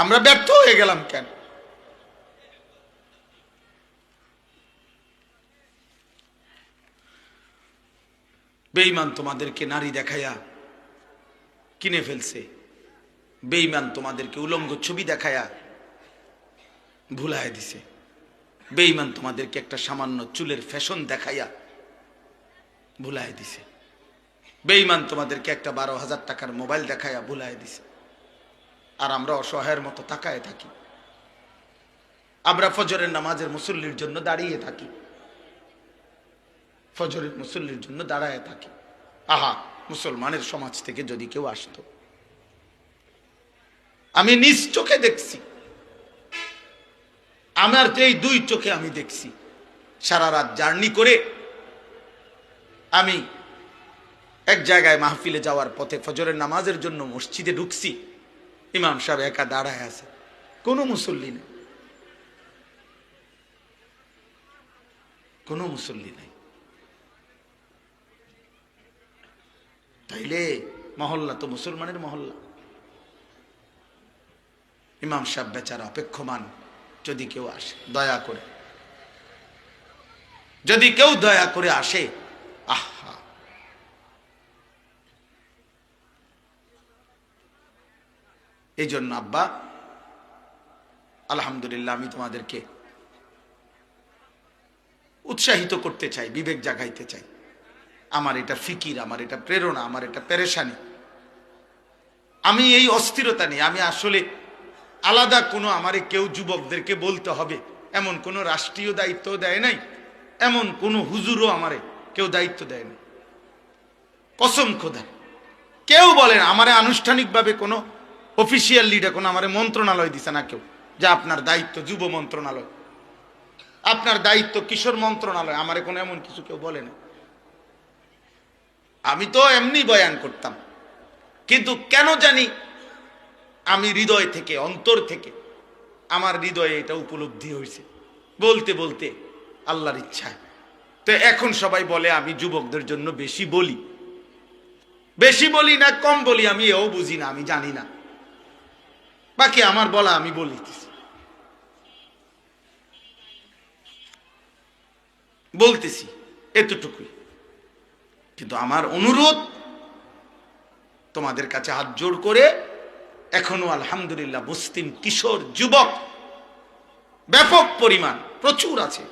আমরা ব্যর্থ হয়ে গেলাম কেন? বেঈমান তোমাদেরকে নারী দেখাইয়া কিনে ফেলছে, বেঈমান তোমাদেরকে উলঙ্গ ছবি দেখায়া ভুলায় দিছে, বেঈমান তোমাদেরকে একটা সামান্য চুলের ফ্যাশন দেখাইয়া ভুলায় দিছে, বেঈমান তোমাদেরকে একটা 12,000 টাকার মোবাইল দেখাইয়া ভুলায় দিছে। আর আমরা অসহায়ের মতো তাকায় থাকি। আমরা ফজরের নামাজের মুসল্লির জন্য দাঁড়িয়ে থাকি, ফজরের মুসল্লির জন্য দাঁড়ায় থাকি। আহা, মুসলমানের সমাজ থেকে যদি কেউ আসতো, আমি নিজ চোখে দেখছি, আমার এই 2 চোখে আমি দেখছি, সারা রাত জার্নি করে আমি এক জায়গায় মাহফিলে যাওয়ার পথে ফজরের নামাজের জন্য মসজিদে ঢুকছি, ইমাম সাহেব একা দাঁড়ায় আছে, কোনো মুসল্লি নেই, কোনো মুসল্লি নেই। তাইলে মহল্লা তো মুসলমানের মহল্লা। ইমাম সাহেব বেচারা অপেক্ষমান, যদি কেউ আসে দয়া করে, যদি কেউ দয়া করে আসে। আহা, এই জন্য আব্বা আলহামদুলিল্লাহ আমি তোমাদেরকে উৎসাহিত করতে চাই, বিবেক জাগাইতে চাই। আমার এটা ফিকির, আমার এটা প্রেরণা, আমার এটা পেরেশানি। আমি এই অস্থিরতা নেই, আমি আসলে আলাদা কোনো আমারে কেউ যুবকদেরকে বলতে হবে এমন কোনো রাষ্ট্রীয় দায়িত্ব দেয় নাই, এমন কোনো হুজুরও আমারে কেউ দায়িত্ব দেয় নাই, কসম খোদা। কেউ বলেন আমারে আনুষ্ঠানিকভাবে কোনো অফিসিয়াল লিডার কোনো আমারে মন্ত্রণালয় দিছে না কেউ, যে আপনার দায়িত্ব যুব মন্ত্রণালয়, আপনার দায়িত্ব কিশোর মন্ত্রণালয়, আমারে কোনো এমন কিছু কেউ বলে না। আমি তো এমনি বয়ান করতাম, কিন্তু কেন জানি আমি হৃদয় থেকে, অন্তর থেকে আমার হৃদয়ে এটা উপলব্ধি হয়েছে, বলতে বলতে আল্লাহর ইচ্ছায়। তো এখন সবাই বলে আমি যুবকদের জন্য বেশি বলি, বেশি বলি না কম বলি আমি এও বুঝি না, আমি জানি না। বাকি আমার বলা আমি বলতেছি এতটুকুই। কিন্তু আমার অনুরোধ তোমাদের কাছে হাত জোড় করে, এখনো আলহামদুলিল্লাহ মুসলিম কিশোর যুবক ব্যাপক পরিমাণ প্রচুর আছে।